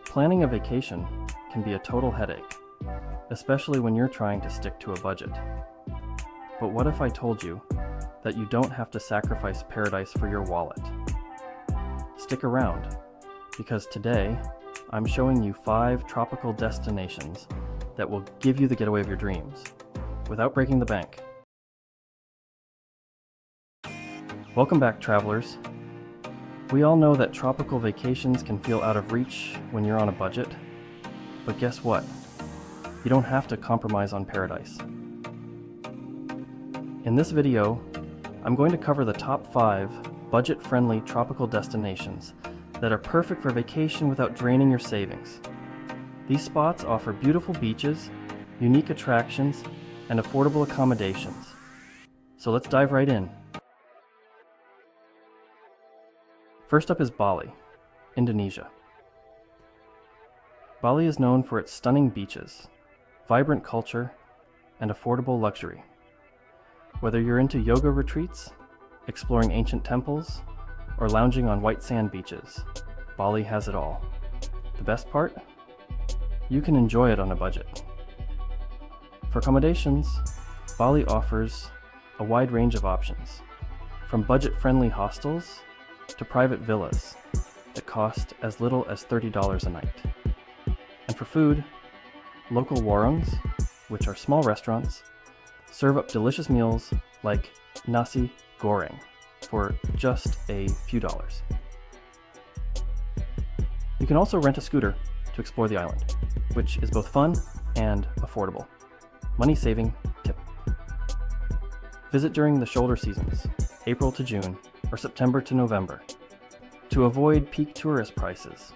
Planning a vacation can be a total headache, especially when you're trying to stick to a budget. But what if I told you that you don't have to sacrifice paradise for your wallet? Stick around, because today I'm showing you 5 tropical destinations that will give you the getaway of your dreams, without breaking the bank. Welcome back, travelers. We all know that tropical vacations can feel out of reach when you're on a budget, but guess what? You don't have to compromise on paradise. In this video, I'm going to cover the top 5 budget-friendly tropical destinations that are perfect for vacation without draining your savings. These spots offer beautiful beaches, unique attractions, and affordable accommodations. So let's dive right in. First up is Bali, Indonesia. Bali is known for its stunning beaches, vibrant culture, and affordable luxury. Whether you're into yoga retreats, exploring ancient temples, or lounging on white sand beaches, Bali has it all. The best part? You can enjoy it on a budget. For accommodations, Bali offers a wide range of options, from budget-friendly hostels to private villas that cost as little as $30 a night. And for food, local warungs, which are small restaurants, serve up delicious meals like nasi goreng for just a few dollars. You can also rent a scooter to explore the island, which is both fun and affordable. Money-saving tip. Visit during the shoulder seasons, April to June, or September to November, to avoid peak tourist prices.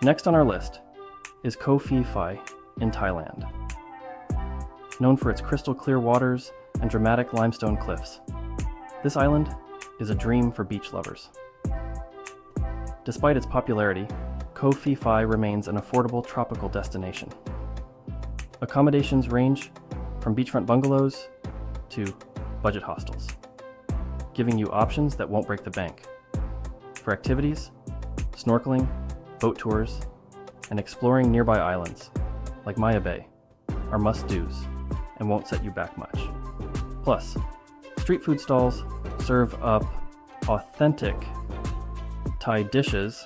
Next on our list is Koh Phi Phi in Thailand. Known for its crystal clear waters and dramatic limestone cliffs, this island is a dream for beach lovers. Despite its popularity, Koh Phi Phi remains an affordable tropical destination. Accommodations range from beachfront bungalows to budget hostels, giving you options that won't break the bank. For activities, snorkeling, boat tours, and exploring nearby islands, like Maya Bay, are must-dos and won't set you back much. Plus, street food stalls serve up authentic Thai dishes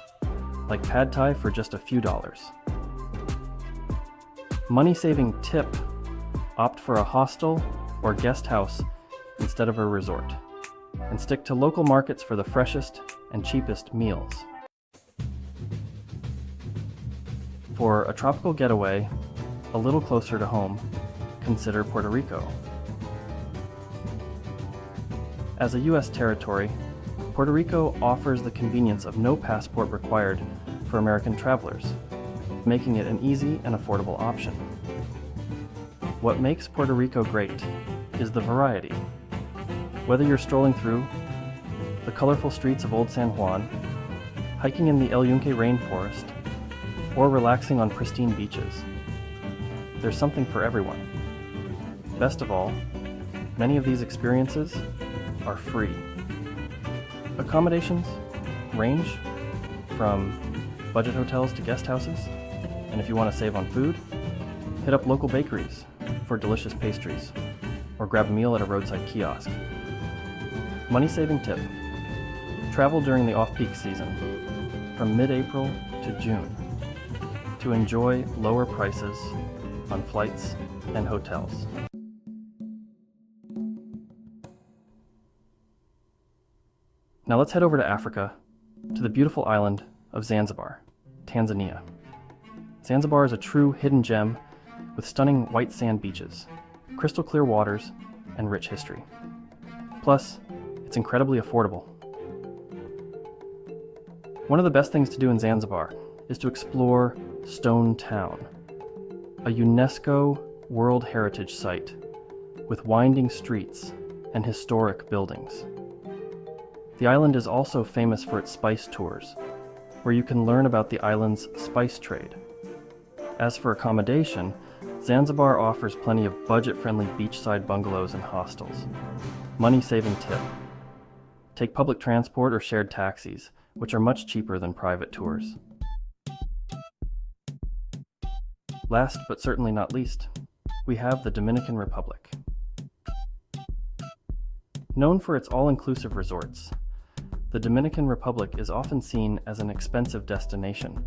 like pad Thai for just a few dollars. Money-saving tip: opt for a hostel or guest house instead of a resort, and stick to local markets for the freshest and cheapest meals. For a tropical getaway a little closer to home, consider Puerto Rico. As a U.S. territory, Puerto Rico offers the convenience of no passport required for American travelers, making it an easy and affordable option. What makes Puerto Rico great is the variety. Whether you're strolling through the colorful streets of Old San Juan, hiking in the El Yunque rainforest, or relaxing on pristine beaches, there's something for everyone. Best of all, many of these experiences are free. Accommodations range from budget hotels to guest houses, and if you want to save on food, hit up local bakeries for delicious pastries, or grab a meal at a roadside kiosk. Money-saving tip: travel during the off-peak season, from mid-April to June, to enjoy lower prices on flights and hotels. Now let's head over to Africa, to the beautiful island of Zanzibar, Tanzania. Zanzibar is a true hidden gem with stunning white sand beaches, crystal clear waters, and rich history. Plus, it's incredibly affordable. One of the best things to do in Zanzibar is to explore Stone Town, a UNESCO World Heritage Site with winding streets and historic buildings. The island is also famous for its spice tours, where you can learn about the island's spice trade. As for accommodation, Zanzibar offers plenty of budget-friendly beachside bungalows and hostels. Money-saving tip: Take public transport or shared taxis, which are much cheaper than private tours. Last but certainly not least, we have the Dominican Republic. Known for its all-inclusive resorts, the Dominican Republic is often seen as an expensive destination,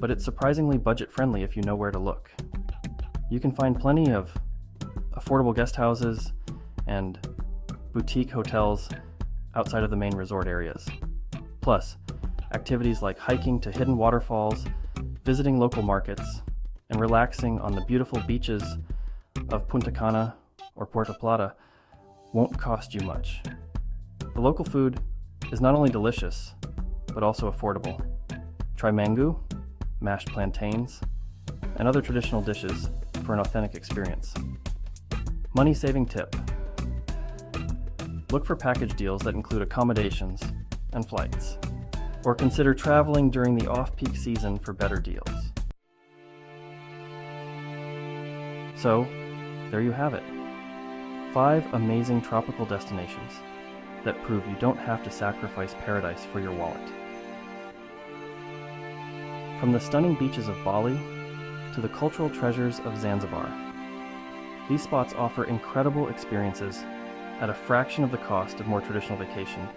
but it's surprisingly budget-friendly if you know where to look. You can find plenty of affordable guest houses and boutique hotels outside of the main resort areas. Plus, activities like hiking to hidden waterfalls, visiting local markets, and relaxing on the beautiful beaches of Punta Cana or Puerto Plata won't cost you much. The local food is not only delicious, but also affordable. Try mango, mashed plantains, and other traditional dishes for an authentic experience. Money-saving tip. Look for package deals that include accommodations and flights, or consider traveling during the off-peak season for better deals. So, there you have it. 5 amazing tropical destinations that prove you don't have to sacrifice paradise for your wallet. From the stunning beaches of Bali to the cultural treasures of Zanzibar, these spots offer incredible experiences at a fraction of the cost of more traditional vacation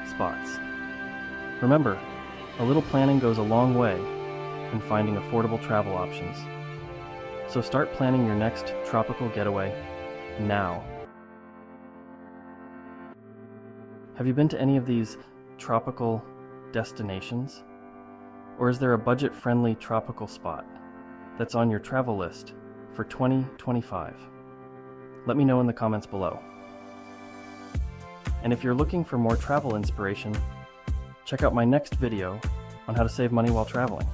spots. Remember, a little planning goes a long way in finding affordable travel options. So start planning your next tropical getaway now. Have you been to any of these tropical destinations? Or is there a budget-friendly tropical spot that's on your travel list for 2025? Let me know in the comments below. And if you're looking for more travel inspiration, check out my next video on how to save money while traveling.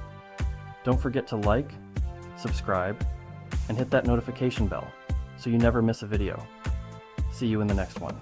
Don't forget to like, subscribe, and hit that notification bell so you never miss a video. See you in the next one.